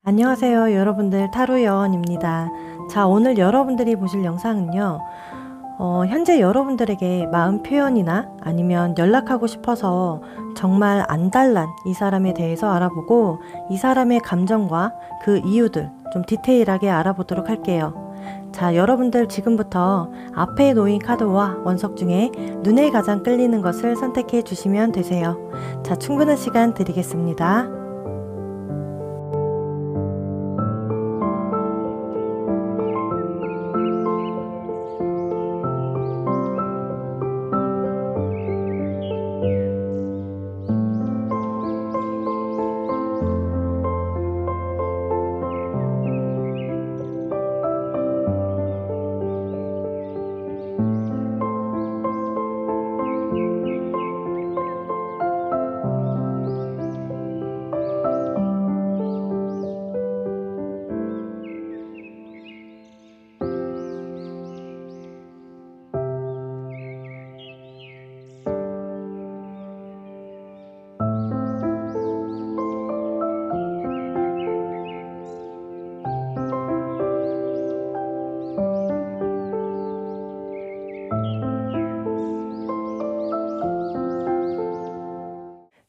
안녕하세요 여러분들, 타로여원입니다. 자, 오늘 여러분들이 보실 영상은요, 현재 여러분들에게 마음 표현이나 아니면 연락하고 싶어서 정말 안달난 이 사람에 대해서 알아보고, 이 사람의 감정과 그 이유들 좀 디테일하게 알아보도록 할게요. 자, 여러분들 지금부터 앞에 놓인 카드와 원석 중에 눈에 가장 끌리는 것을 선택해 주시면 되세요. 자, 충분한 시간 드리겠습니다.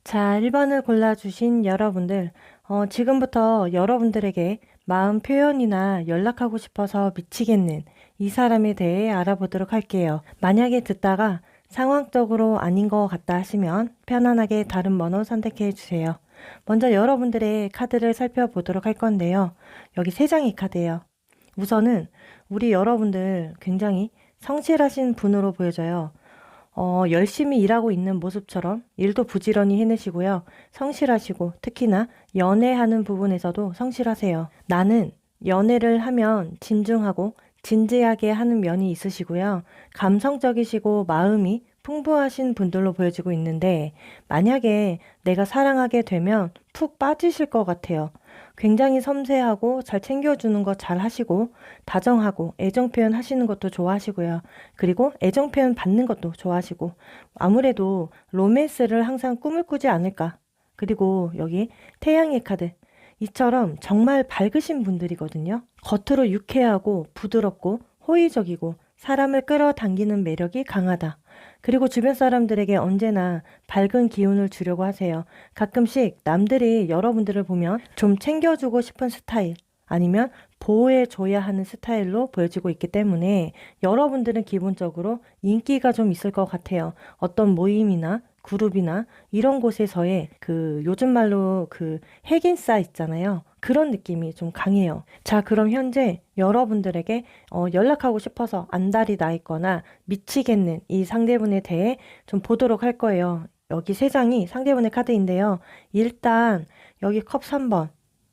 자, 1번을 골라주신 여러분들, 지금부터 여러분들에게 마음 표현이나 연락하고 싶어서 미치겠는 이 사람에 대해 알아보도록 할게요. 만약에 듣다가 상황적으로 아닌 것 같다 하시면 편안하게 다른 번호 선택해 주세요. 먼저 여러분들의 카드를 살펴보도록 할 건데요. 여기 3장의 카드예요. 우선은 우리 여러분들 굉장히 성실하신 분으로 보여져요. 열심히 일하고 있는 모습처럼 일도 부지런히 해내시고요. 성실하시고 특히나 연애하는 부분에서도 성실하세요. 나는 연애를 하면 진중하고 진지하게 하는 면이 있으시고요. 감성적이시고 마음이 풍부하신 분들로 보여지고 있는데, 만약에 내가 사랑하게 되면 푹 빠지실 것 같아요. 굉장히 섬세하고 잘 챙겨주는 거 잘 하시고, 다정하고 애정 표현 하시는 것도 좋아하시고요. 그리고 애정 표현 받는 것도 좋아하시고, 아무래도 로맨스를 항상 꿈을 꾸지 않을까. 그리고 여기 태양의 카드, 이처럼 정말 밝으신 분들이거든요. 겉으로 유쾌하고 부드럽고 호의적이고 사람을 끌어당기는 매력이 강하다. 그리고 주변 사람들에게 언제나 밝은 기운을 주려고 하세요. 가끔씩 남들이 여러분들을 보면 좀 챙겨주고 싶은 스타일, 아니면 보호해줘야 하는 스타일로 보여지고 있기 때문에 여러분들은 기본적으로 인기가 좀 있을 것 같아요. 어떤 모임이나 그룹이나 이런 곳에서의 요즘 말로 핵인싸 있잖아요. 그런 느낌이 좀 강해요. 자, 그럼 현재 여러분들에게 연락하고 싶어서 안달이 나 있거나 미치겠는 이 상대분에 대해 좀 보도록 할 거예요. 여기 3장이 상대분의 카드인데요. 일단 여기 컵 3번.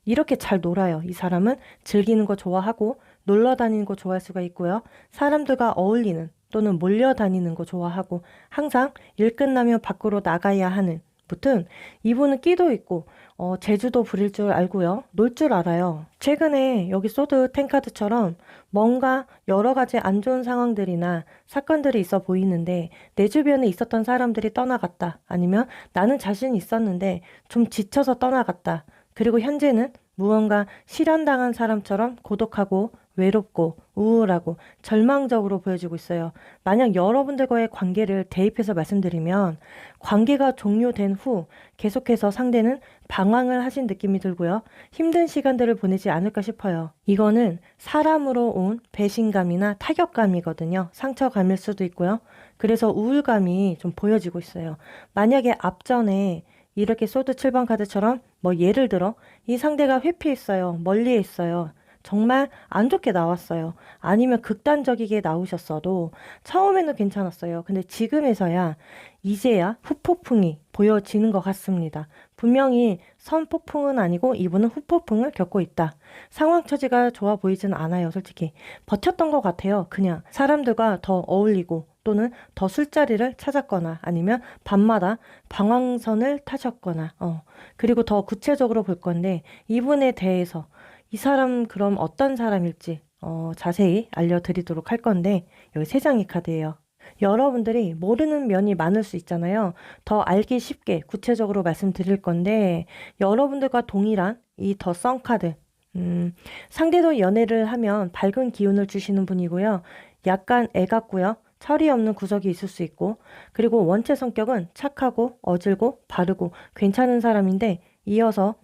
이렇게 잘 놀아요. 이 사람은 즐기는 거 좋아하고 놀러 다니는 거 좋아할 수가 있고요. 사람들과 어울리는 또는 몰려다니는 거 좋아하고, 항상 일 끝나면 밖으로 나가야 하는, 무튼 이분은 끼도 있고 재주도 부릴 줄 알고요. 놀 줄 알아요. 최근에 여기 소드 10카드처럼 뭔가 여러 가지 안 좋은 상황들이나 사건들이 있어 보이는데, 내 주변에 있었던 사람들이 떠나갔다, 아니면 나는 자신 있었는데 좀 지쳐서 떠나갔다, 그리고 현재는 무언가 실현당한 사람처럼 고독하고 외롭고 우울하고 절망적으로 보여지고 있어요. 만약 여러분들과의 관계를 대입해서 말씀드리면, 관계가 종료된 후 계속해서 상대는 방황을 하신 느낌이 들고요. 힘든 시간들을 보내지 않을까 싶어요. 이거는 사람으로 온 배신감이나 타격감이거든요. 상처감일 수도 있고요. 그래서 우울감이 좀 보여지고 있어요. 만약에 앞전에 이렇게 소드 7번 카드처럼 예를 들어 이 상대가 회피했어요. 멀리에 있어요. 정말 안 좋게 나왔어요. 아니면 극단적이게 나오셨어도 처음에는 괜찮았어요. 근데 지금에서야 이제야 후폭풍이 보여지는 것 같습니다. 분명히 선폭풍은 아니고 이분은 후폭풍을 겪고 있다. 상황 처지가 좋아 보이진 않아요. 솔직히 버텼던 것 같아요. 그냥 사람들과 더 어울리고 또는 더 술자리를 찾았거나, 아니면 밤마다 방황선을 타셨거나, 그리고 더 구체적으로 볼 건데, 이분에 대해서 이 사람 그럼 어떤 사람일지 자세히 알려드리도록 할 건데, 여기 3장의 카드예요. 여러분들이 모르는 면이 많을 수 있잖아요. 더 알기 쉽게 구체적으로 말씀드릴 건데, 여러분들과 동일한 이 더 썬 카드, 상대도 연애를 하면 밝은 기운을 주시는 분이고요. 약간 애 같고요. 철이 없는 구석이 있을 수 있고, 그리고 원체 성격은 착하고 어질고 바르고 괜찮은 사람인데, 이어서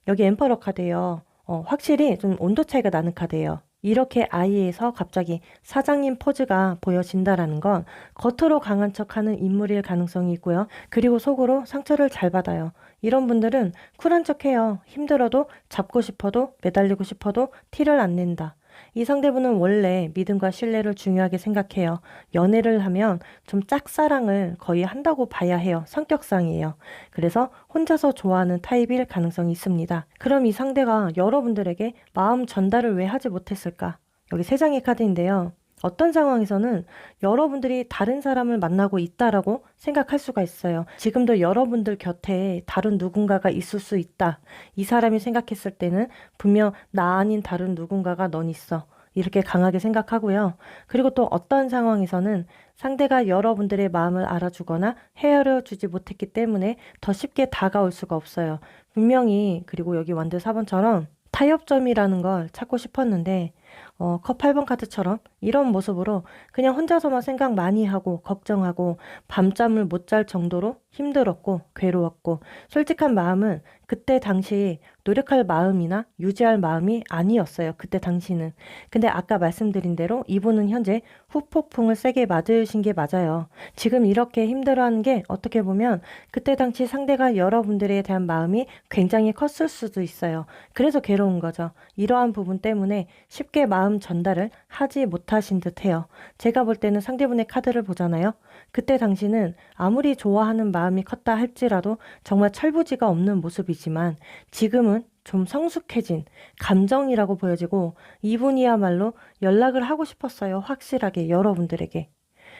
여기 엠퍼러 카드예요. 확실히 좀 온도 차이가 나는 카드예요. 이렇게 아이에서 갑자기 사장님 포즈가 보여진다라는 건 겉으로 강한 척하는 인물일 가능성이 있고요. 그리고 속으로 상처를 잘 받아요. 이런 분들은 쿨한 척해요. 힘들어도 잡고 싶어도 매달리고 싶어도 티를 안 낸다. 이 상대분은 원래 믿음과 신뢰를 중요하게 생각해요. 연애를 하면 좀 짝사랑을 거의 한다고 봐야 해요. 성격상이에요. 그래서 혼자서 좋아하는 타입일 가능성이 있습니다. 그럼 이 상대가 여러분들에게 마음 전달을 왜 하지 못했을까? 여기 세 장의 카드인데요. 어떤 상황에서는 여러분들이 다른 사람을 만나고 있다라고 생각할 수가 있어요. 지금도 여러분들 곁에 다른 누군가가 있을 수 있다. 이 사람이 생각했을 때는 분명 나 아닌 다른 누군가가 넌 있어. 이렇게 강하게 생각하고요. 그리고 또 어떤 상황에서는 상대가 여러분들의 마음을 알아주거나 헤아려 주지 못했기 때문에 더 쉽게 다가올 수가 없어요. 분명히 그리고 여기 완드 4번처럼 타협점이라는 걸 찾고 싶었는데 컵 8번 카드처럼 이런 모습으로 그냥 혼자서만 생각 많이 하고 걱정하고 밤잠을 못 잘 정도로 힘들었고 괴로웠고 솔직한 마음은 그때 당시 노력할 마음이나 유지할 마음이 아니었어요. 그때 당시는. 근데 아까 말씀드린 대로 이분은 현재 후폭풍을 세게 맞으신 게 맞아요. 지금 이렇게 힘들어하는 게 어떻게 보면 그때 당시 상대가 여러분들에 대한 마음이 굉장히 컸을 수도 있어요. 그래서 괴로운 거죠. 이러한 부분 때문에 쉽게 마음 전달을 하지 못하신 듯해요. 제가 볼 때는 상대분의 카드를 보잖아요. 그때 당시는 아무리 좋아하는 마음이 컸다 할지라도 정말 철부지가 없는 모습이지만 지금은 좀 성숙해진 감정이라고 보여지고 이분이야말로 연락을 하고 싶었어요. 확실하게 여러분들에게.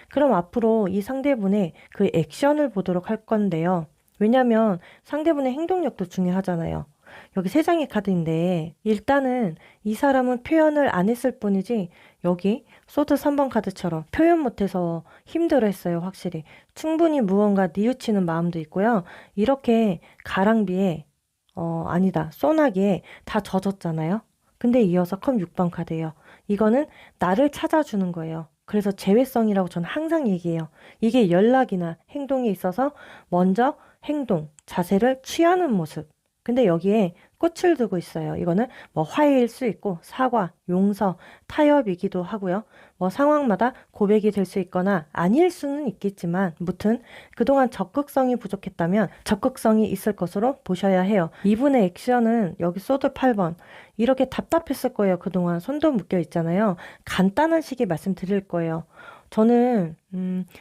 그럼 앞으로 이 상대분의 그 액션을 보도록 할 건데요. 왜냐면 상대분의 행동력도 중요하잖아요. 여기 세 장의 카드인데 일단은 이 사람은 표현을 안 했을 뿐이지 여기 소드 3번 카드처럼 표현 못해서 힘들어했어요. 확실히. 충분히 무언가 뉘우치는 마음도 있고요. 이렇게 가랑비에 아니다. 소나기에 다 젖었잖아요. 근데 이어서 컵 6번 카드예요. 이거는 나를 찾아주는 거예요. 그래서 재회성이라고 저는 항상 얘기해요. 이게 연락이나 행동에 있어서 먼저 행동, 자세를 취하는 모습. 근데 여기에 꽃을 두고 있어요. 이거는 뭐 화해일 수 있고 사과, 용서, 타협이기도 하고요. 뭐 상황마다 고백이 될 수 있거나 아닐 수는 있겠지만 무튼 그동안 적극성이 부족했다면 적극성이 있을 것으로 보셔야 해요. 이분의 액션은 여기 소드 8번 이렇게 답답했을 거예요. 그동안 손도 묶여 있잖아요. 간단한 식의 말씀드릴 거예요. 저는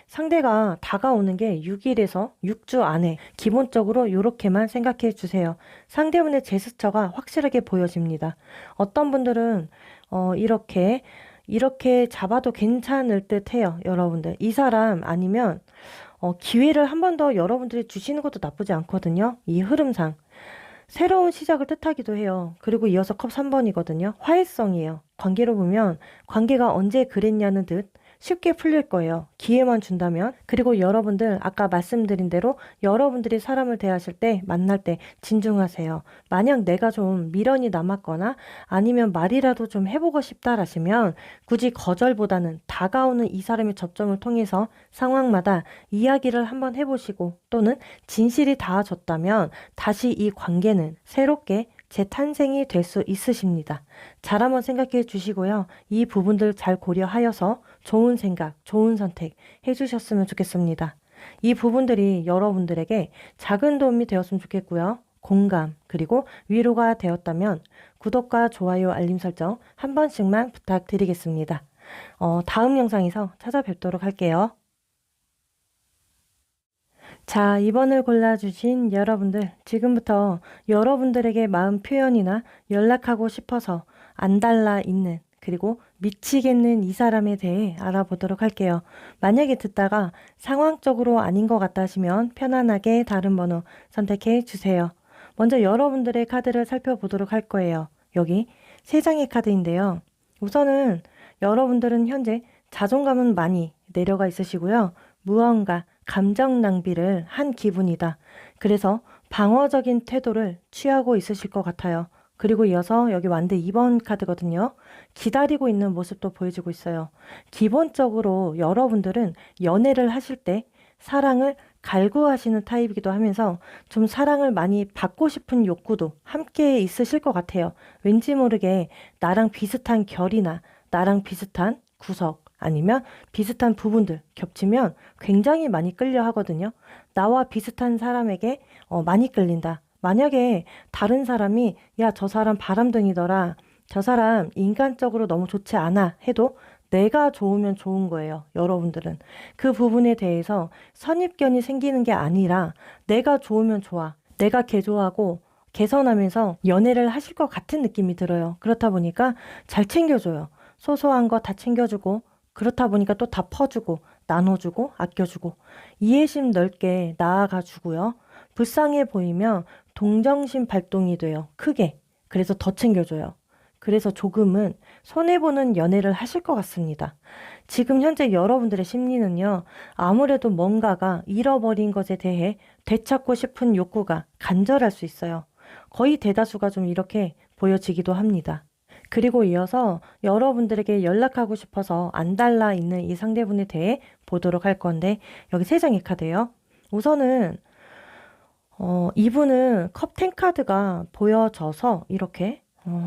상대가 다가오는 게 6일에서 6주 안에 기본적으로 이렇게만 생각해 주세요. 상대분의 제스처가 확실하게 보여집니다. 어떤 분들은 이렇게 잡아도 괜찮을 듯 해요. 여러분들. 이 사람 아니면 기회를 한 번 더 여러분들이 주시는 것도 나쁘지 않거든요. 이 흐름상. 새로운 시작을 뜻하기도 해요. 그리고 이어서 컵 3번이거든요. 화해성이에요. 관계로 보면 관계가 언제 그랬냐는 듯 쉽게 풀릴 거예요. 기회만 준다면. 그리고 여러분들 아까 말씀드린 대로 여러분들이 사람을 대하실 때 만날 때 진중하세요. 만약 내가 좀 미련이 남았거나 아니면 말이라도 좀 해보고 싶다라시면 굳이 거절보다는 다가오는 이 사람의 접점을 통해서 상황마다 이야기를 한번 해보시고 또는 진실이 닿아졌다면 다시 이 관계는 새롭게 재탄생이 될 수 있으십니다. 잘 한번 생각해 주시고요. 이 부분들 잘 고려하여서 좋은 생각, 좋은 선택 해주셨으면 좋겠습니다. 이 부분들이 여러분들에게 작은 도움이 되었으면 좋겠고요. 공감, 그리고 위로가 되었다면 구독과 좋아요, 알림 설정 한 번씩만 부탁드리겠습니다. 다음 영상에서 찾아뵙도록 할게요. 자, 2번을 골라주신 여러분들, 지금부터 여러분들에게 마음 표현이나 연락하고 싶어서 안달나 있는, 그리고 미치겠는 이 사람에 대해 알아보도록 할게요. 만약에 듣다가 상황적으로 아닌 것 같다 하시면 편안하게 다른 번호 선택해 주세요. 먼저 여러분들의 카드를 살펴보도록 할 거예요. 여기 세 장의 카드인데요. 우선은 여러분들은 현재 자존감은 많이 내려가 있으시고요. 무언가 감정 낭비를 한 기분이다. 그래서 방어적인 태도를 취하고 있으실 것 같아요. 그리고 이어서 여기 완드 2번 카드거든요. 기다리고 있는 모습도 보여지고 있어요. 기본적으로 여러분들은 연애를 하실 때 사랑을 갈구하시는 타입이기도 하면서 좀 사랑을 많이 받고 싶은 욕구도 함께 있으실 것 같아요. 왠지 모르게 나랑 비슷한 결이나 나랑 비슷한 구석 아니면 비슷한 부분들 겹치면 굉장히 많이 끌려 하거든요. 나와 비슷한 사람에게 많이 끌린다. 만약에 다른 사람이 야, 저 사람 바람둥이더라. 저 사람 인간적으로 너무 좋지 않아 해도 내가 좋으면 좋은 거예요. 여러분들은. 그 부분에 대해서 선입견이 생기는 게 아니라 내가 좋으면 좋아. 내가 걔 좋아하고 개선하면서 연애를 하실 것 같은 느낌이 들어요. 그렇다 보니까 잘 챙겨줘요. 소소한 거 다 챙겨주고 그렇다 보니까 또 다 퍼주고 나눠주고 아껴주고 이해심 넓게 나아가주고요. 불쌍해 보이면 동정심 발동이 돼요. 크게. 그래서 더 챙겨줘요. 그래서 조금은 손해보는 연애를 하실 것 같습니다. 지금 현재 여러분들의 심리는요, 아무래도 뭔가가 잃어버린 것에 대해 되찾고 싶은 욕구가 간절할 수 있어요. 거의 대다수가 좀 이렇게 보여지기도 합니다. 그리고 이어서 여러분들에게 연락하고 싶어서 안 달라 있는 이 상대분에 대해 보도록 할 건데, 여기 세 장의 카드예요. 우선은 이분은 컵 10 카드가 보여져서 이렇게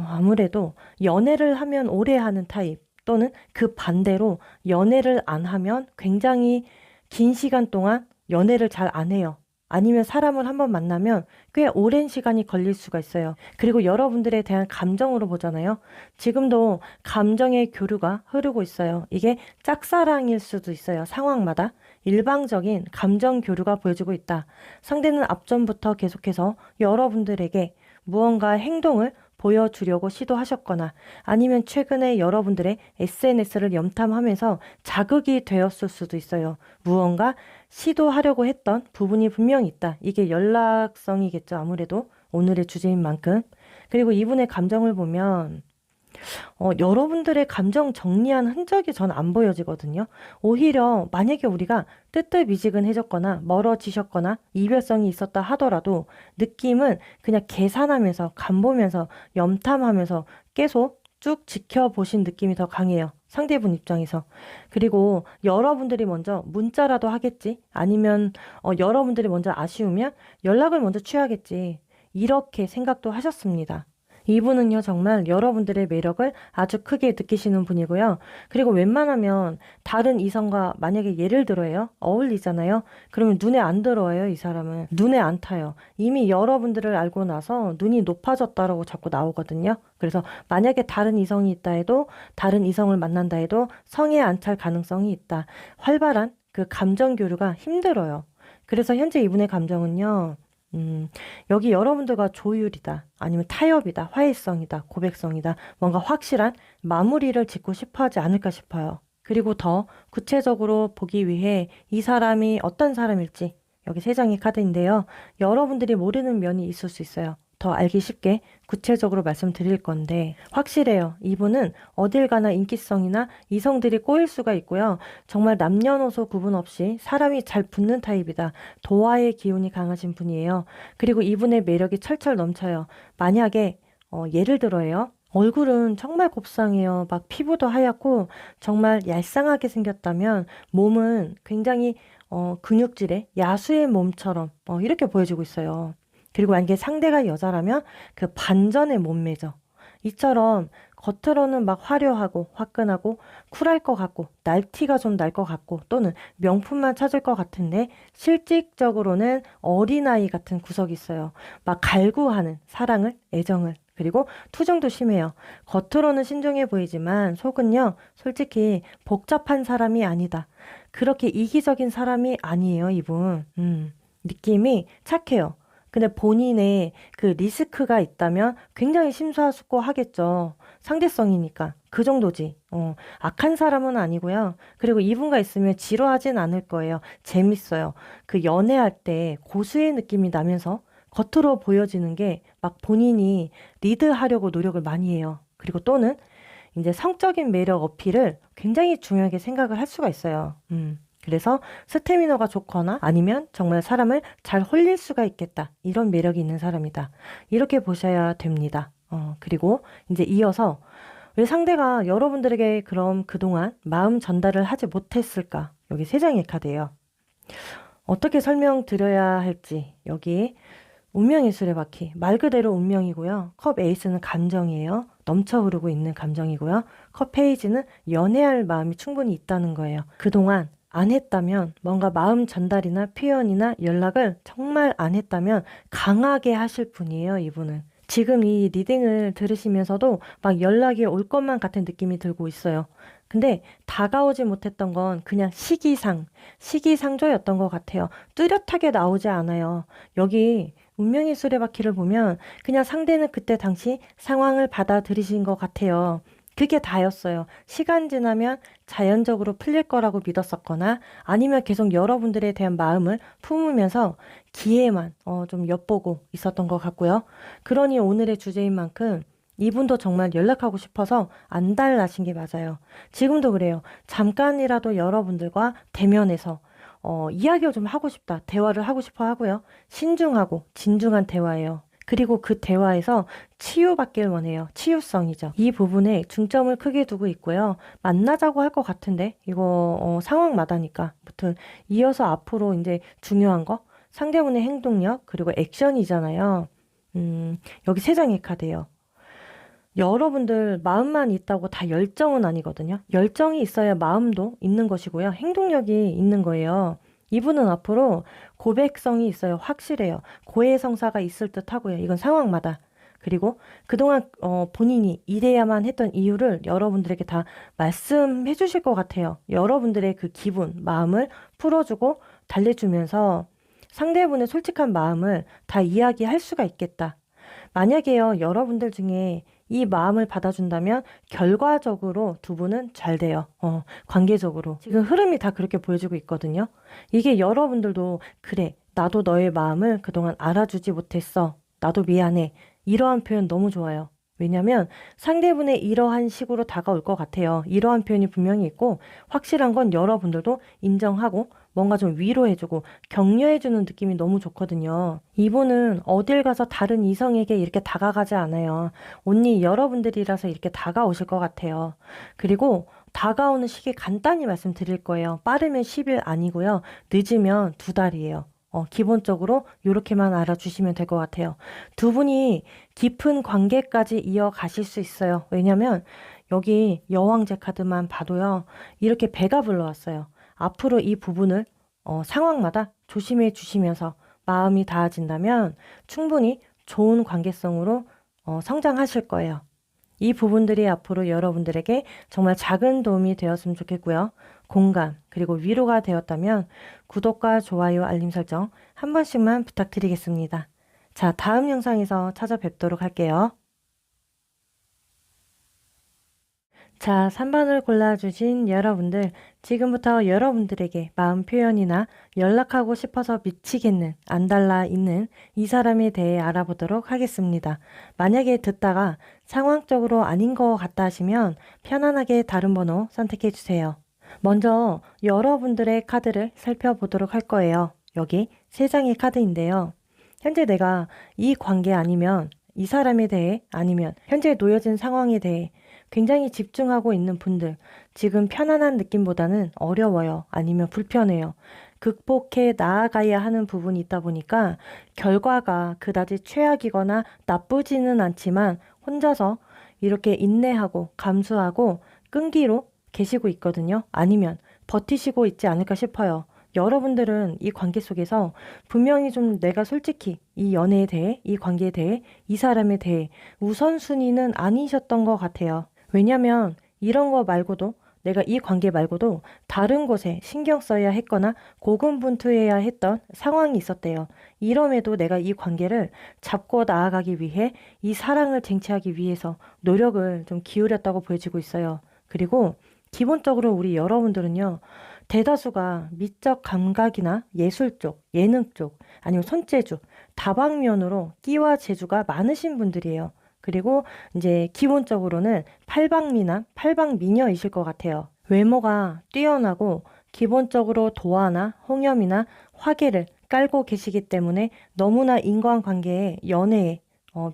아무래도 연애를 하면 오래 하는 타입 또는 그 반대로 연애를 안 하면 굉장히 긴 시간 동안 연애를 잘 안 해요. 아니면 사람을 한번 만나면 꽤 오랜 시간이 걸릴 수가 있어요. 그리고 여러분들에 대한 감정으로 보잖아요. 지금도 감정의 교류가 흐르고 있어요. 이게 짝사랑일 수도 있어요. 상황마다. 일방적인 감정 교류가 보여지고 있다. 상대는 앞전부터 계속해서 여러분들에게 무언가 행동을 보여주려고 시도하셨거나 아니면 최근에 여러분들의 SNS를 염탐하면서 자극이 되었을 수도 있어요. 무언가 시도하려고 했던 부분이 분명히 있다. 이게 연락성이겠죠. 아무래도 오늘의 주제인 만큼. 그리고 이분의 감정을 보면 여러분들의 감정 정리한 흔적이 전 안 보여지거든요. 오히려 만약에 우리가 뜨뜻미지근해졌거나 멀어지셨거나 이별성이 있었다 하더라도 느낌은 그냥 계산하면서 간보면서 염탐하면서 계속 쭉 지켜보신 느낌이 더 강해요. 상대분 입장에서. 그리고 여러분들이 먼저 문자라도 하겠지. 아니면 여러분들이 먼저 아쉬우면 연락을 먼저 취하겠지. 이렇게 생각도 하셨습니다. 이분은요, 정말 여러분들의 매력을 아주 크게 느끼시는 분이고요. 그리고 웬만하면 다른 이성과 만약에 예를 들어요. 어울리잖아요. 그러면 눈에 안 들어와요, 이 사람은. 눈에 안 타요. 이미 여러분들을 알고 나서 눈이 높아졌다라고 자꾸 나오거든요. 그래서 만약에 다른 이성이 있다 해도 다른 이성을 만난다 해도 성에 안 찰 가능성이 있다. 활발한 그 감정 교류가 힘들어요. 그래서 현재 이분의 감정은요. 여기 여러분들과 조율이다. 아니면 타협이다. 화해성이다. 고백성이다. 뭔가 확실한 마무리를 짓고 싶어 하지 않을까 싶어요. 그리고 더 구체적으로 보기 위해 이 사람이 어떤 사람일지 여기 세 장의 카드인데요. 여러분들이 모르는 면이 있을 수 있어요. 더 알기 쉽게 구체적으로 말씀드릴 건데 확실해요. 이분은 어딜 가나 인기성이나 이성들이 꼬일 수가 있고요. 정말 남녀노소 구분 없이 사람이 잘 붙는 타입이다. 도화의 기운이 강하신 분이에요. 그리고 이분의 매력이 철철 넘쳐요. 만약에 예를 들어요. 얼굴은 정말 곱상해요. 막 피부도 하얗고 정말 얄쌍하게 생겼다면 몸은 굉장히 근육질의 야수의 몸처럼 이렇게 보여지고 있어요. 그리고 만약에 상대가 여자라면 그 반전의 몸매죠. 이처럼 겉으로는 막 화려하고 화끈하고 쿨할 것 같고 날티가 좀 날 것 같고 또는 명품만 찾을 것 같은데 실질적으로는 어린아이 같은 구석이 있어요. 막 갈구하는 사랑을, 애정을 그리고 투정도 심해요. 겉으로는 신중해 보이지만 속은요, 솔직히 복잡한 사람이 아니다. 그렇게 이기적인 사람이 아니에요, 이분. 느낌이 착해요. 근데 본인의 그 리스크가 있다면 굉장히 심사숙고하겠죠. 상대성이니까. 그 정도지. 악한 사람은 아니고요. 그리고 이분과 있으면 지루하진 않을 거예요. 재밌어요. 그 연애할 때 고수의 느낌이 나면서 겉으로 보여지는 게 막 본인이 리드하려고 노력을 많이 해요. 그리고 또는 이제 성적인 매력 어필을 굉장히 중요하게 생각을 할 수가 있어요. 그래서 스태미너가 좋거나 아니면 정말 사람을 잘 홀릴 수가 있겠다. 이런 매력이 있는 사람이다. 이렇게 보셔야 됩니다. 그리고 이제 이어서 왜 상대가 여러분들에게 그럼 그동안 마음 전달을 하지 못했을까? 여기 세 장의 카드예요. 어떻게 설명드려야 할지 여기 운명의 수레바퀴 말 그대로 운명이고요. 컵 에이스는 감정이에요. 넘쳐 흐르고 있는 감정이고요. 컵 페이지는 연애할 마음이 충분히 있다는 거예요. 그동안 안 했다면 뭔가 마음 전달이나 표현이나 연락을 정말 안 했다면 강하게 하실 분이에요. 이분은. 지금 이 리딩을 들으시면서도 막 연락이 올 것만 같은 느낌이 들고 있어요. 근데 다가오지 못했던 건 그냥 시기상조였던 것 같아요. 뚜렷하게 나오지 않아요. 여기 운명의 수레바퀴를 보면 그냥 상대는 그때 당시 상황을 받아들이신 것 같아요. 그게 다였어요. 시간 지나면 자연적으로 풀릴 거라고 믿었었거나 아니면 계속 여러분들에 대한 마음을 품으면서 기회만 좀 엿보고 있었던 것 같고요. 그러니 오늘의 주제인 만큼 이분도 정말 연락하고 싶어서 안달나신 게 맞아요. 지금도 그래요. 잠깐이라도 여러분들과 대면해서 이야기를 좀 하고 싶다. 대화를 하고 싶어 하고요. 신중하고 진중한 대화예요. 그리고 그 대화에서 치유받길 원해요. 치유성이죠. 이 부분에 중점을 크게 두고 있고요. 만나자고 할 것 같은데 이거 상황마다니까. 아무튼 이어서 앞으로 이제 중요한 거 상대분의 행동력 그리고 액션이잖아요. 여기 세 장의 카드예요. 여러분들 마음만 있다고 다 열정은 아니거든요. 열정이 있어야 마음도 있는 것이고요. 행동력이 있는 거예요. 이분은 앞으로 고백성이 있어요. 확실해요. 고해성사가 있을 듯 하고요. 이건 상황마다. 그리고 그동안 본인이 이래야만 했던 이유를 여러분들에게 다 말씀해 주실 것 같아요. 여러분들의 그 기분, 마음을 풀어주고 달래주면서 상대분의 솔직한 마음을 다 이야기할 수가 있겠다. 만약에요, 여러분들 중에 이 마음을 받아준다면 결과적으로 두 분은 잘 돼요. 관계적으로. 지금 흐름이 다 그렇게 보여주고 있거든요. 이게 여러분들도 그래, 나도 너의 마음을 그동안 알아주지 못했어. 나도 미안해. 이러한 표현 너무 좋아요. 왜냐면 상대분의 이러한 식으로 다가올 것 같아요. 이러한 표현이 분명히 있고 확실한 건 여러분들도 인정하고 뭔가 좀 위로해주고 격려해주는 느낌이 너무 좋거든요. 이분은 어딜 가서 다른 이성에게 이렇게 다가가지 않아요. 온리 여러분들이라서 이렇게 다가오실 것 같아요. 그리고 다가오는 시기 간단히 말씀드릴 거예요. 빠르면 10일 아니고요. 늦으면 2달이에요. 기본적으로 이렇게만 알아주시면 될 것 같아요. 두 분이 깊은 관계까지 이어가실 수 있어요. 왜냐면 여기 여왕제 카드만 봐도요. 이렇게 배가 불러왔어요. 앞으로 이 부분을 상황마다 조심해 주시면서 마음이 닿아진다면 충분히 좋은 관계성으로 성장하실 거예요. 이 부분들이 앞으로 여러분들에게 정말 작은 도움이 되었으면 좋겠고요. 공감, 그리고 위로가 되었다면 구독과 좋아요, 알림 설정 한 번씩만 부탁드리겠습니다. 자, 다음 영상에서 찾아뵙도록 할게요. 자, 3번을 골라주신 여러분들, 지금부터 여러분들에게 마음 표현이나 연락하고 싶어서 미치겠는, 안달나 있는 이 사람에 대해 알아보도록 하겠습니다. 만약에 듣다가 상황적으로 아닌 것 같다 하시면 편안하게 다른 번호 선택해 주세요. 먼저 여러분들의 카드를 살펴보도록 할 거예요. 여기 3장의 카드인데요. 현재 내가 이 관계 아니면 이 사람에 대해 아니면 현재 놓여진 상황에 대해 굉장히 집중하고 있는 분들, 지금 편안한 느낌보다는 어려워요. 아니면 불편해요. 극복해 나아가야 하는 부분이 있다 보니까 결과가 그다지 최악이거나 나쁘지는 않지만 혼자서 이렇게 인내하고 감수하고 끈기로 계시고 있거든요. 아니면 버티시고 있지 않을까 싶어요. 여러분들은 이 관계 속에서 분명히 좀 내가 솔직히 이 연애에 대해, 이 관계에 대해, 이 사람에 대해 우선순위는 아니셨던 것 같아요. 왜냐면 이런 거 말고도 내가 이 관계 말고도 다른 곳에 신경 써야 했거나 고군분투해야 했던 상황이 있었대요. 이럼에도 내가 이 관계를 잡고 나아가기 위해 이 사랑을 쟁취하기 위해서 노력을 좀 기울였다고 보여지고 있어요. 그리고 기본적으로 우리 여러분들은요. 대다수가 미적 감각이나 예술 쪽, 예능 쪽, 아니면 손재주, 다방면으로 끼와 재주가 많으신 분들이에요. 그리고 이제 기본적으로는 팔방미남, 팔방미녀이실 것 같아요. 외모가 뛰어나고 기본적으로 도화나 홍염이나 화계를 깔고 계시기 때문에 너무나 인간관계에, 연애에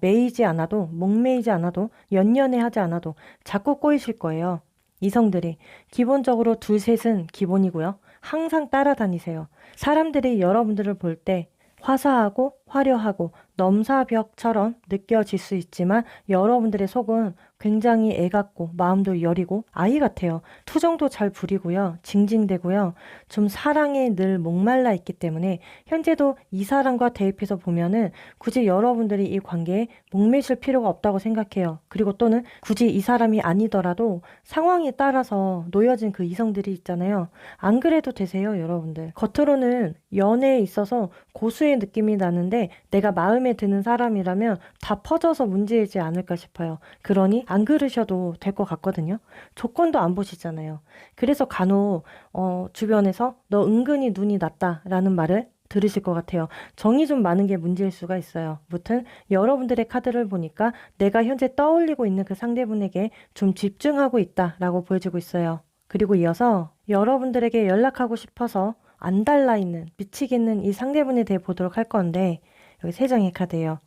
매이지 않아도, 목매이지 않아도, 연연해하지 않아도 자꾸 꼬이실 거예요. 이성들이. 기본적으로 둘, 셋은 기본이고요. 항상 따라다니세요. 사람들이 여러분들을 볼 때 화사하고 화려하고 넘사벽처럼 느껴질 수 있지만 여러분들의 속은 굉장히 애 같고 마음도 여리고 아이 같아요. 투정도 잘 부리고요. 징징대고요. 좀 사랑에 늘 목말라 있기 때문에 현재도 이 사람과 대입해서 보면은 굳이 여러분들이 이 관계에 목매실 필요가 없다고 생각해요. 그리고 또는 굳이 이 사람이 아니더라도 상황에 따라서 놓여진 그 이성들이 있잖아요. 안 그래도 되세요, 여러분들. 겉으로는 연애에 있어서 고수의 느낌이 나는데 내가 마음에 드는 사람이라면 다 퍼져서 문제이지 않을까 싶어요. 그러니 안 그러셔도 될 것 같거든요. 조건도 안 보시잖아요. 그래서 간혹 주변에서 너 은근히 눈이 낮다라는 말을 들으실 것 같아요. 정이 좀 많은 게 문제일 수가 있어요. 무튼 여러분들의 카드를 보니까 내가 현재 떠올리고 있는 그 상대분에게 좀 집중하고 있다라고 보여지고 있어요. 그리고 이어서 여러분들에게 연락하고 싶어서 안 달라있는 미치겠는 이 상대분에 대해 보도록 할 건데 여기 세 장의 카드예요.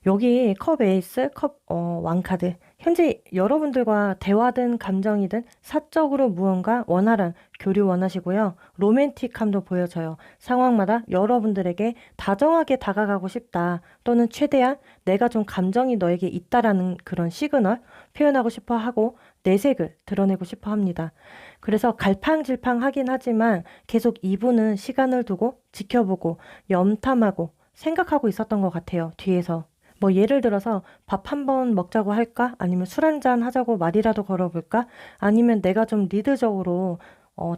여기 컵 에이스, 왕 카드. 현재 여러분들과 대화든 감정이든 사적으로 무언가 원활한 교류 원하시고요. 로맨틱함도 보여져요. 상황마다 여러분들에게 다정하게 다가가고 싶다. 또는 최대한 내가 좀 감정이 너에게 있다라는 그런 시그널 표현하고 싶어 하고 내색을 드러내고 싶어 합니다. 그래서 갈팡질팡하긴 하지만 계속 이분은 시간을 두고 지켜보고 염탐하고 생각하고 있었던 것 같아요. 뒤에서. 뭐 예를 들어서 밥 한 번 먹자고 할까? 아니면 술 한잔 하자고 말이라도 걸어볼까? 아니면 내가 좀 리드적으로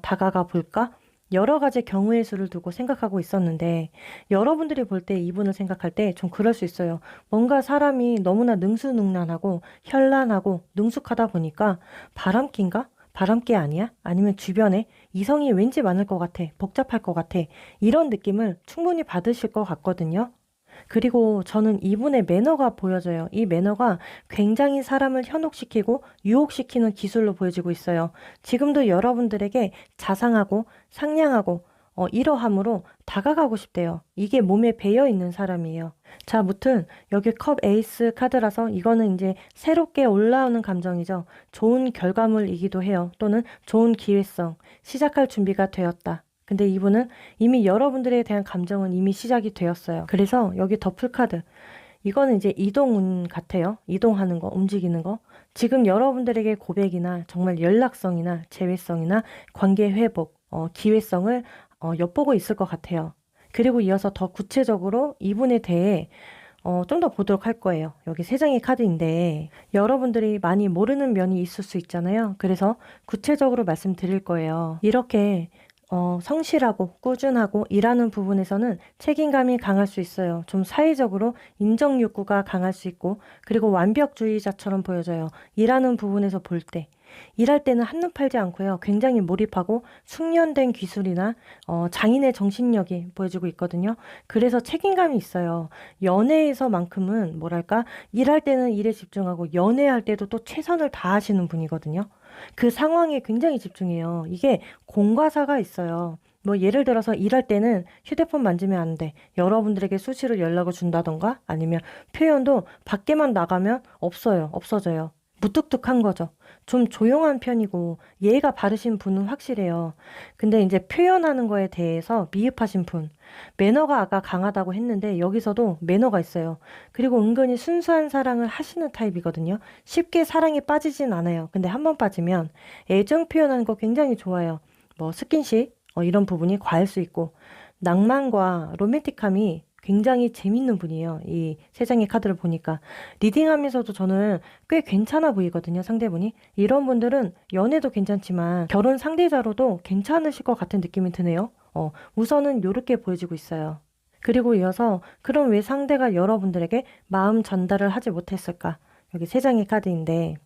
다가가 볼까? 여러 가지 경우의 수를 두고 생각하고 있었는데 여러분들이 볼 때 이분을 생각할 때 좀 그럴 수 있어요. 뭔가 사람이 너무나 능수능란하고 현란하고 능숙하다 보니까 바람기인가? 바람기 아니야? 아니면 주변에 이성이 왠지 많을 것 같아. 복잡할 것 같아. 이런 느낌을 충분히 받으실 것 같거든요. 그리고 저는 이분의 매너가 보여져요. 이 매너가 굉장히 사람을 현혹시키고 유혹시키는 기술로 보여지고 있어요. 지금도 여러분들에게 자상하고 상냥하고 이러함으로 다가가고 싶대요. 이게 몸에 배어 있는 사람이에요. 자, 무튼 여기 컵 에이스 카드라서 이거는 이제 새롭게 올라오는 감정이죠. 좋은 결과물이기도 해요. 또는 좋은 기회성, 시작할 준비가 되었다. 근데 이분은 이미 여러분들에 대한 감정은 이미 시작이 되었어요. 그래서 여기 더플 카드. 이거는 이제 이동운 같아요. 이동하는 거, 움직이는 거. 지금 여러분들에게 고백이나 정말 연락성이나 재회성이나 관계 회복, 기회성을 엿보고 있을 것 같아요. 그리고 이어서 더 구체적으로 이분에 대해 좀 더 보도록 할 거예요. 여기 세 장의 카드인데 여러분들이 많이 모르는 면이 있을 수 있잖아요. 그래서 구체적으로 말씀드릴 거예요. 이렇게 성실하고 꾸준하고 일하는 부분에서는 책임감이 강할 수 있어요. 좀 사회적으로 인정 욕구가 강할 수 있고 그리고 완벽주의자처럼 보여져요. 일하는 부분에서 볼 때. 일할 때는 한눈 팔지 않고요. 굉장히 몰입하고 숙련된 기술이나 장인의 정신력이 보여지고 있거든요. 그래서 책임감이 있어요. 연애에서만큼은 뭐랄까 일할 때는 일에 집중하고 연애할 때도 또 최선을 다하시는 분이거든요. 그 상황에 굉장히 집중해요. 이게 공과사가 있어요. 뭐 예를 들어서 일할 때는 휴대폰 만지면 안 돼. 여러분들에게 수시로 연락을 준다던가 아니면 표현도 밖에만 나가면 없어요. 없어져요. 무뚝뚝한 거죠. 좀 조용한 편이고 예의가 바르신 분은 확실해요. 근데 이제 표현하는 거에 대해서 미흡하신 분. 매너가 아까 강하다고 했는데 여기서도 매너가 있어요. 그리고 은근히 순수한 사랑을 하시는 타입이거든요. 쉽게 사랑에 빠지진 않아요. 근데 한 번 빠지면 애정 표현하는 거 굉장히 좋아요. 뭐 스킨십 이런 부분이 과할 수 있고 낭만과 로맨틱함이 굉장히 재밌는 분이에요. 이 세 장의 카드를 보니까. 리딩하면서도 저는 꽤 괜찮아 보이거든요, 상대분이. 이런 분들은 연애도 괜찮지만 결혼 상대자로도 괜찮으실 것 같은 느낌이 드네요. 우선은 요렇게 보여지고 있어요. 그리고 이어서 그럼 왜 상대가 여러분들에게 마음 전달을 하지 못했을까? 여기 세 장의 카드인데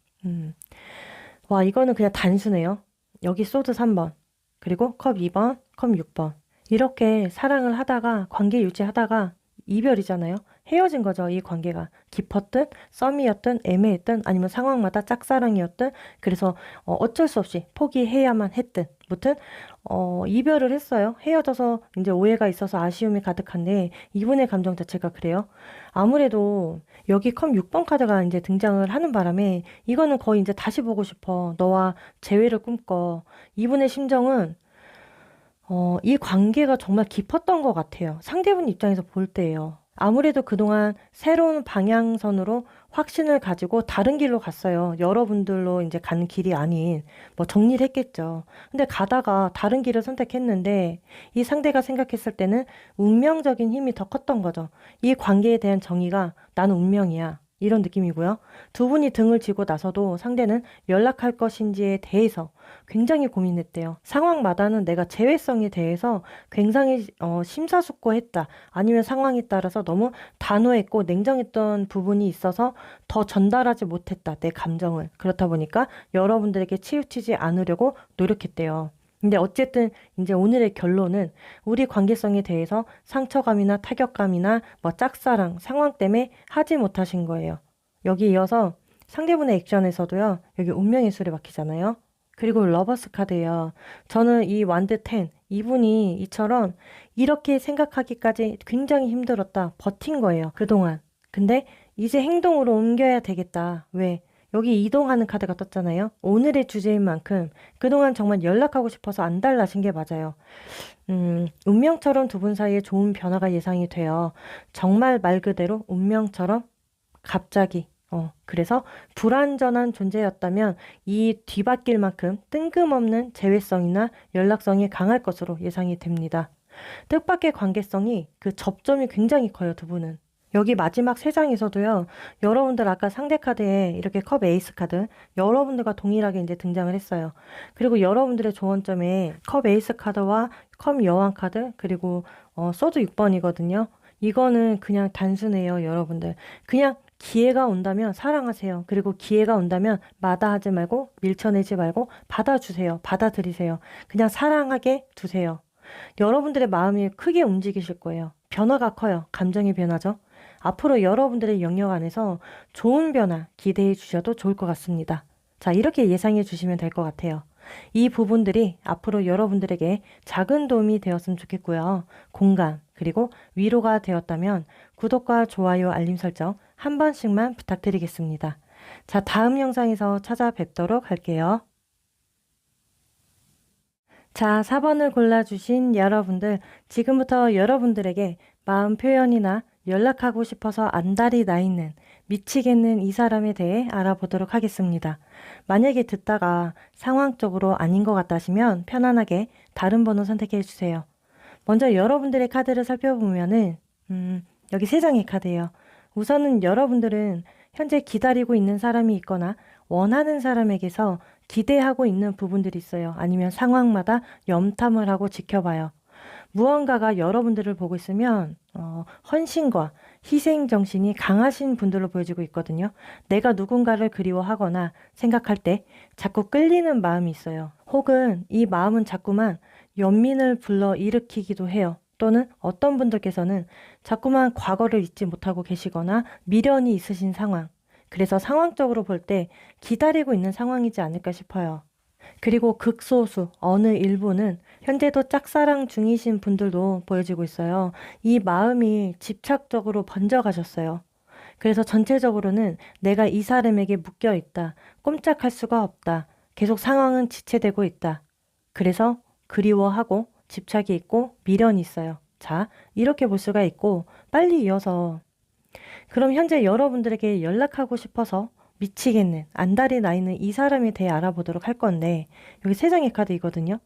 와 이거는 그냥 단순해요. 여기 소드 3번 그리고 컵 2번, 컵 6번 이렇게 사랑을 하다가 관계 유지하다가 이별이잖아요. 헤어진 거죠. 이 관계가 깊었든 썸이었든 애매했든 아니면 상황마다 짝사랑이었든 그래서 어쩔 수 없이 포기해야만 했든 무튼 이별을 했어요. 헤어져서 이제 오해가 있어서 아쉬움이 가득한데 이분의 감정 자체가 그래요. 아무래도 여기 컵 6번 카드가 이제 등장을 하는 바람에 이거는 거의 이제 다시 보고 싶어. 너와 재회를 꿈꿔. 이분의 심정은 이 관계가 정말 깊었던 것 같아요. 상대분 입장에서 볼 때예요. 아무래도 그동안 새로운 방향선으로 확신을 가지고 다른 길로 갔어요. 여러분들로 이제 간 길이 아닌 뭐 정리를 했겠죠. 근데 가다가 다른 길을 선택했는데 이 상대가 생각했을 때는 운명적인 힘이 더 컸던 거죠. 이 관계에 대한 정의가 나는 운명이야. 이런 느낌이고요. 두 분이 등을 지고 나서도 상대는 연락할 것인지에 대해서 굉장히 고민했대요. 상황마다는 내가 재회성에 대해서 굉장히 심사숙고했다. 아니면 상황에 따라서 너무 단호했고 냉정했던 부분이 있어서 더 전달하지 못했다. 내 감정을. 그렇다 보니까 여러분들에게 치우치지 않으려고 노력했대요. 근데 어쨌든 이제 오늘의 결론은 우리 관계성에 대해서 상처감이나 타격감이나 뭐 짝사랑 상황 때문에 하지 못하신 거예요. 여기 이어서 상대분의 액션에서도요. 여기 운명의 수레 박히잖아요. 그리고 러버스 카드예요. 저는 이 완드 10 이분이 이처럼 이렇게 생각하기까지 굉장히 힘들었다. 버틴 거예요. 그동안. 근데 이제 행동으로 옮겨야 되겠다. 왜? 여기 이동하는 카드가 떴잖아요. 오늘의 주제인 만큼 그동안 정말 연락하고 싶어서 안달나신 게 맞아요. 운명처럼 두 분 사이에 좋은 변화가 예상이 돼요. 정말 말 그대로 운명처럼 갑자기 그래서 불완전한 존재였다면 이 뒤바뀔 만큼 뜬금없는 재회성이나 연락성이 강할 것으로 예상이 됩니다. 뜻밖의 관계성이 그 접점이 굉장히 커요, 두 분은. 여기 마지막 세 장에서도요, 여러분들 아까 상대 카드에 이렇게 컵 에이스 카드, 여러분들과 동일하게 이제 등장을 했어요. 그리고 여러분들의 조언점에 컵 에이스 카드와 컵 여왕 카드, 그리고 소드 6번이거든요. 이거는 그냥 단순해요, 여러분들. 그냥 기회가 온다면 사랑하세요. 그리고 기회가 온다면 마다하지 말고 밀쳐내지 말고 받아주세요. 받아들이세요. 그냥 사랑하게 두세요. 여러분들의 마음이 크게 움직이실 거예요. 변화가 커요. 감정의 변화죠. 앞으로 여러분들의 영역 안에서 좋은 변화 기대해 주셔도 좋을 것 같습니다. 자, 이렇게 예상해 주시면 될 것 같아요. 이 부분들이 앞으로 여러분들에게 작은 도움이 되었으면 좋겠고요. 공감, 그리고 위로가 되었다면 구독과 좋아요, 알림 설정 한 번씩만 부탁드리겠습니다. 자, 다음 영상에서 찾아뵙도록 할게요. 자, 4번을 골라주신 여러분들, 지금부터 여러분들에게 마음 표현이나 연락하고 싶어서 안달이 나 있는 미치겠는 이 사람에 대해 알아보도록 하겠습니다. 만약에 듣다가 상황적으로 아닌 것 같다시면 편안하게 다른 번호 선택해 주세요. 먼저 여러분들의 카드를 살펴보면은 여기 세 장의 카드예요. 우선은 여러분들은 현재 기다리고 있는 사람이 있거나 원하는 사람에게서 기대하고 있는 부분들이 있어요. 아니면 상황마다 염탐을 하고 지켜봐요. 무언가가 여러분들을 보고 있으면 헌신과 희생정신이 강하신 분들로 보여지고 있거든요. 내가 누군가를 그리워하거나 생각할 때 자꾸 끌리는 마음이 있어요. 혹은 이 마음은 자꾸만 연민을 불러 일으키기도 해요. 또는 어떤 분들께서는 자꾸만 과거를 잊지 못하고 계시거나 미련이 있으신 상황. 그래서 상황적으로 볼 때 기다리고 있는 상황이지 않을까 싶어요. 그리고 극소수 어느 일부는 현재도 짝사랑 중이신 분들도 보여지고 있어요. 이 마음이 집착적으로 번져가셨어요. 그래서 전체적으로는 내가 이 사람에게 묶여 있다. 꼼짝할 수가 없다. 계속 상황은 지체되고 있다. 그래서 그리워하고 집착이 있고 미련이 있어요. 자, 이렇게 볼 수가 있고 빨리 이어서 그럼 현재 여러분들에게 연락하고 싶어서 미치겠는 안달이 나 있는 이 사람에 대해 알아보도록 할 건데 여기 세 장의 카드이거든요.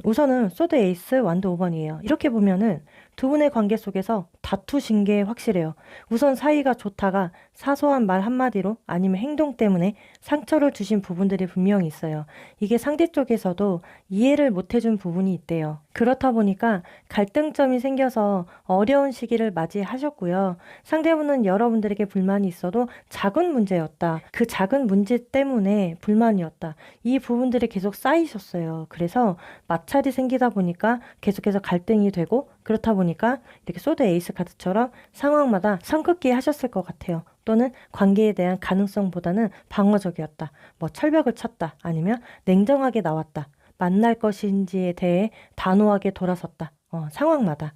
우선은 소드 에이스 완드 5번이에요. 이렇게 보면은 두 분의 관계 속에서 다투신 게 확실해요. 우선 사이가 좋다가 사소한 말 한마디로 아니면 행동 때문에 상처를 주신 부분들이 분명히 있어요. 이게 상대 쪽에서도 이해를 못 해준 부분이 있대요. 그렇다 보니까 갈등점이 생겨서 어려운 시기를 맞이하셨고요. 상대분은 여러분들에게 불만이 있어도 작은 문제였다. 그 작은 문제 때문에 불만이었다. 이 부분들이 계속 쌓이셨어요. 그래서 마찰이 생기다 보니까 계속해서 갈등이 되고 그렇다 보니까 이렇게 소드 에이스 카드처럼 상황마다 선긋기 하셨을 것 같아요. 또는 관계에 대한 가능성보다는 방어적이었다. 뭐 철벽을 쳤다. 아니면 냉정하게 나왔다. 만날 것인지에 대해 단호하게 돌아섰다. 상황마다.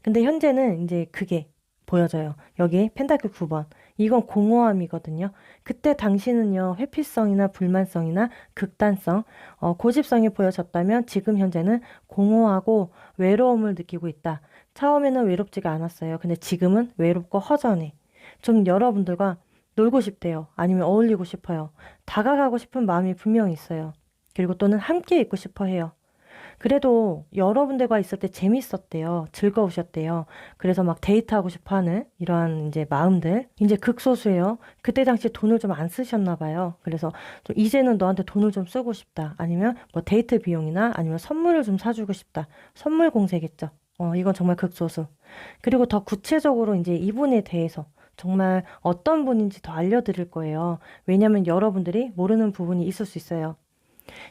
근데 현재는 이제 그게 보여져요. 여기 펜타클 9번. 이건 공허함이거든요. 그때 당시는요, 회피성이나 불만성이나 극단성, 고집성이 보여졌다면 지금 현재는 공허하고 외로움을 느끼고 있다. 처음에는 외롭지가 않았어요. 근데 지금은 외롭고 허전해. 좀 여러분들과 놀고 싶대요. 아니면 어울리고 싶어요. 다가가고 싶은 마음이 분명히 있어요. 그리고 또는 함께 있고 싶어 해요. 그래도 여러분들과 있을 때 재밌었대요. 즐거우셨대요. 그래서 막 데이트하고 싶어 하는 이러한 이제 마음들. 이제 극소수예요. 그때 당시 돈을 좀 안 쓰셨나 봐요. 그래서 좀 이제는 너한테 돈을 좀 쓰고 싶다. 아니면 뭐 데이트 비용이나 아니면 선물을 좀 사주고 싶다. 선물 공세겠죠. 이건 정말 극소수. 그리고 더 구체적으로 이제 이분에 대해서 정말 어떤 분인지 더 알려드릴 거예요. 왜냐면 여러분들이 모르는 부분이 있을 수 있어요.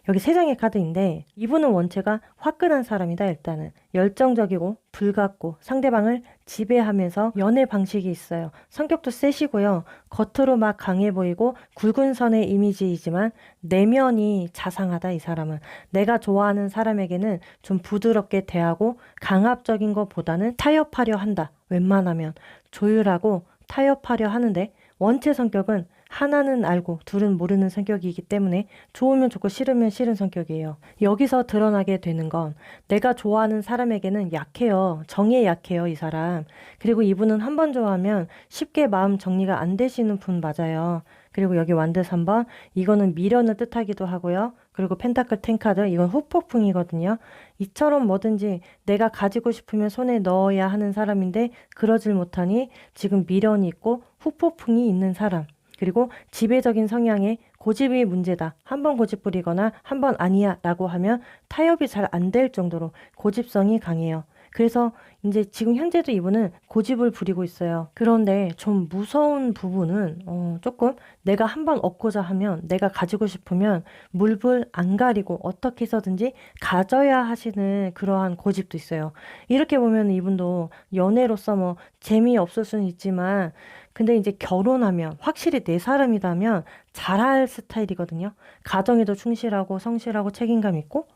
여기 세 장의 카드인데 이분은 원체가 화끈한 사람이다. 일단은 열정적이고 불같고 상대방을 지배하면서 연애 방식이 있어요. 성격도 세시고요. 겉으로 막 강해 보이고 굵은 선의 이미지이지만 내면이 자상하다. 이 사람은 내가 좋아하는 사람에게는 좀 부드럽게 대하고 강압적인 것보다는 타협하려 한다. 웬만하면 조율하고 타협하려 하는데 원체 성격은 하나는 알고 둘은 모르는 성격이기 때문에 좋으면 좋고 싫으면 싫은 성격이에요. 여기서 드러나게 되는 건 내가 좋아하는 사람에게는 약해요. 정에 약해요, 이 사람. 그리고 이분은 한 번 좋아하면 쉽게 마음 정리가 안 되시는 분 맞아요. 그리고 여기 완드 3번, 이거는 미련을 뜻하기도 하고요. 그리고 펜타클 10카드, 이건 후폭풍이거든요. 이처럼 뭐든지 내가 가지고 싶으면 손에 넣어야 하는 사람인데 그러질 못하니 지금 미련이 있고 후폭풍이 있는 사람. 그리고 지배적인 성향에 고집이 문제다. 한 번 고집 부리거나 한 번 아니야 라고 하면 타협이 잘 안 될 정도로 고집성이 강해요. 그래서 이제 지금 현재도 이분은 고집을 부리고 있어요. 그런데 좀 무서운 부분은 조금 내가 한 번 얻고자 하면 내가 가지고 싶으면 물불 안 가리고 어떻게 해서든지 가져야 하시는 그러한 고집도 있어요. 이렇게 보면 이분도 연애로서 뭐 재미없을 수는 있지만 근데 이제 결혼하면 확실히 내 사람이라면 잘할 스타일이거든요. 가정에도 충실하고 성실하고 책임감 있고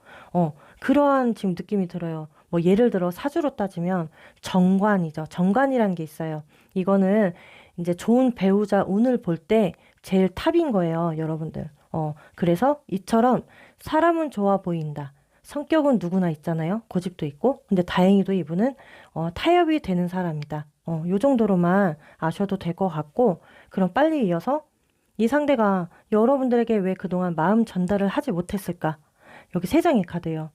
그러한 지금 느낌이 들어요. 뭐 예를 들어 사주로 따지면 정관이죠. 정관이라는 게 있어요. 이거는 이제 좋은 배우자 운을 볼 때 제일 탑인 거예요, 여러분들. 그래서 이처럼 사람은 좋아 보인다. 성격은 누구나 있잖아요. 고집도 있고. 근데 다행히도 이분은 타협이 되는 사람이다. 요 정도로만 아셔도 될 것 같고, 그럼 빨리 이어서 이 상대가 여러분들에게 왜 그동안 마음 전달을 하지 못했을까? 여기 세 장의 카드예요.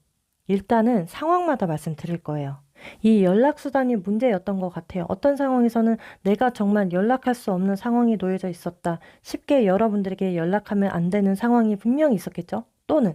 일단은 상황마다 말씀드릴 거예요. 이 연락수단이 문제였던 것 같아요. 어떤 상황에서는 내가 정말 연락할 수 없는 상황이 놓여져 있었다. 쉽게 여러분들에게 연락하면 안 되는 상황이 분명히 있었겠죠? 또는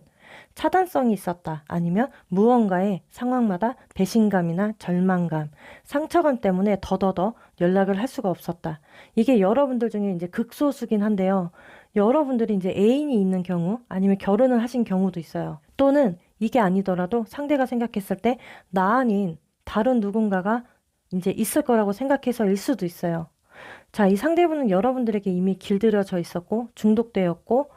차단성이 있었다. 아니면 무언가의 상황마다 배신감이나 절망감, 상처감 때문에 더더더 연락을 할 수가 없었다. 이게 여러분들 중에 이제 극소수긴 한데요. 여러분들이 이제 애인이 있는 경우 아니면 결혼을 하신 경우도 있어요. 또는 이게 아니더라도 상대가 생각했을 때 나 아닌 다른 누군가가 이제 있을 거라고 생각해서일 수도 있어요. 자, 이 상대분은 여러분들에게 이미 길들여져 있었고 중독되었고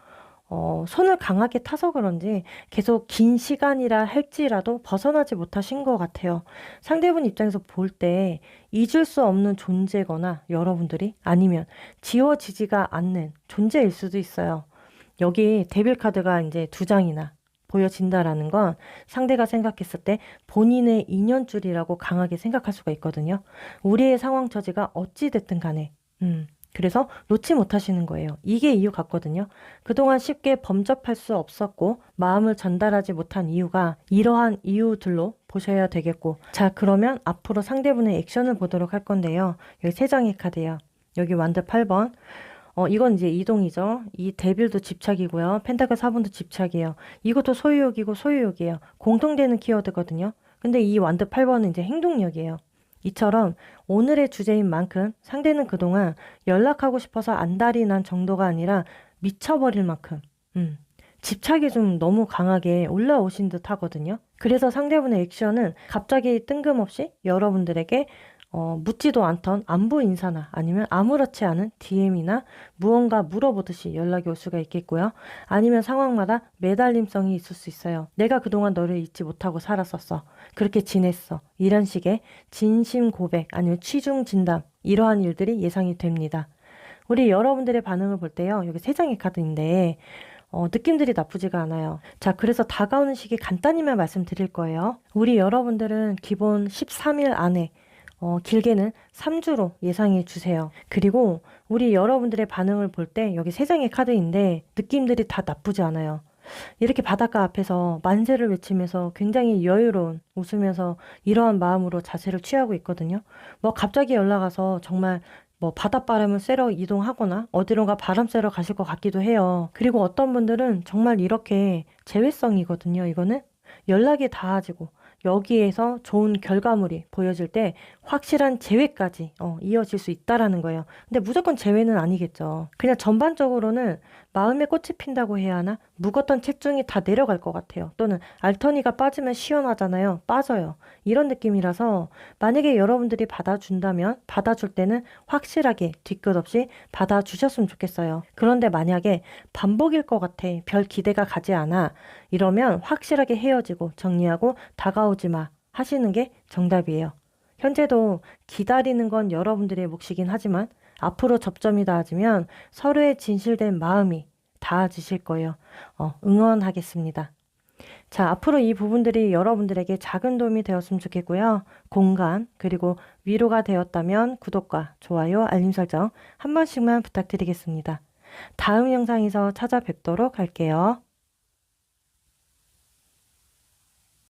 손을 강하게 타서 그런지 계속 긴 시간이라 할지라도 벗어나지 못하신 것 같아요. 상대분 입장에서 볼 때 잊을 수 없는 존재거나 여러분들이 아니면 지워지지가 않는 존재일 수도 있어요. 여기 데빌 카드가 이제 두 장이나 보여진다라는 건 상대가 생각했을 때 본인의 인연줄이라고 강하게 생각할 수가 있거든요. 우리의 상황 처지가 어찌 됐든 간에 그래서 놓지 못하시는 거예요. 이게 이유 같거든요. 그동안 쉽게 범접할 수 없었고 마음을 전달하지 못한 이유가 이러한 이유들로 보셔야 되겠고 자 그러면 앞으로 상대분의 액션을 보도록 할 건데요. 여기 세 장의 카드예요. 여기 완드 8번 이건 이제 이동이죠. 이 데빌도 집착이고요. 펜타클 4번도 집착이에요. 이것도 소유욕이고 소유욕이에요. 공통되는 키워드거든요. 근데 이 완드 8번은 이제 행동력이에요. 이처럼 오늘의 주제인 만큼 상대는 그동안 연락하고 싶어서 안달이 난 정도가 아니라 미쳐버릴 만큼 집착이 좀 너무 강하게 올라오신 듯 하거든요. 그래서 상대분의 액션은 갑자기 뜬금없이 여러분들에게 묻지도 않던 안부 인사나 아니면 아무렇지 않은 DM이나 무언가 물어보듯이 연락이 올 수가 있겠고요. 아니면 상황마다 매달림성이 있을 수 있어요. 내가 그동안 너를 잊지 못하고 살았었어. 그렇게 지냈어. 이런 식의 진심 고백 아니면 취중 진담 이러한 일들이 예상이 됩니다. 우리 여러분들의 반응을 볼 때요. 여기 세 장의 카드인데 느낌들이 나쁘지가 않아요. 자, 그래서 다가오는 시기 간단히만 말씀드릴 거예요. 우리 여러분들은 기본 13일 안에 길게는 3주로 예상해 주세요. 그리고 우리 여러분들의 반응을 볼 때 여기 세 장의 카드인데 느낌들이 다 나쁘지 않아요. 이렇게 바닷가 앞에서 만세를 외치면서 굉장히 여유로운 웃으면서 이러한 마음으로 자세를 취하고 있거든요. 뭐 갑자기 연락 와서 정말 뭐 바닷바람을 쐬러 이동하거나 어디론가 바람 쐬러 가실 것 같기도 해요. 그리고 어떤 분들은 정말 이렇게 재회성이거든요. 이거는 연락이 닿아지고 여기에서 좋은 결과물이 보여질 때 확실한 재회까지 이어질 수 있다라는 거예요. 근데 무조건 재회는 아니겠죠. 그냥 전반적으로는 마음에 꽃이 핀다고 해야 하나? 묵었던 체중이 다 내려갈 것 같아요. 또는 알터니가 빠지면 시원하잖아요. 빠져요. 이런 느낌이라서 만약에 여러분들이 받아준다면 받아줄 때는 확실하게 뒤끝 없이 받아주셨으면 좋겠어요. 그런데 만약에 반복일 것 같아. 별 기대가 가지 않아. 이러면 확실하게 헤어지고 정리하고 다가오지 마 하시는 게 정답이에요. 현재도 기다리는 건 여러분들의 몫이긴 하지만 앞으로 접점이 닿아지면 서로의 진실된 마음이 닿아지실 거예요. 응원하겠습니다. 자, 앞으로 이 부분들이 여러분들에게 작은 도움이 되었으면 좋겠고요. 공감, 그리고 위로가 되었다면 구독과 좋아요, 알림 설정 한 번씩만 부탁드리겠습니다. 다음 영상에서 찾아뵙도록 할게요.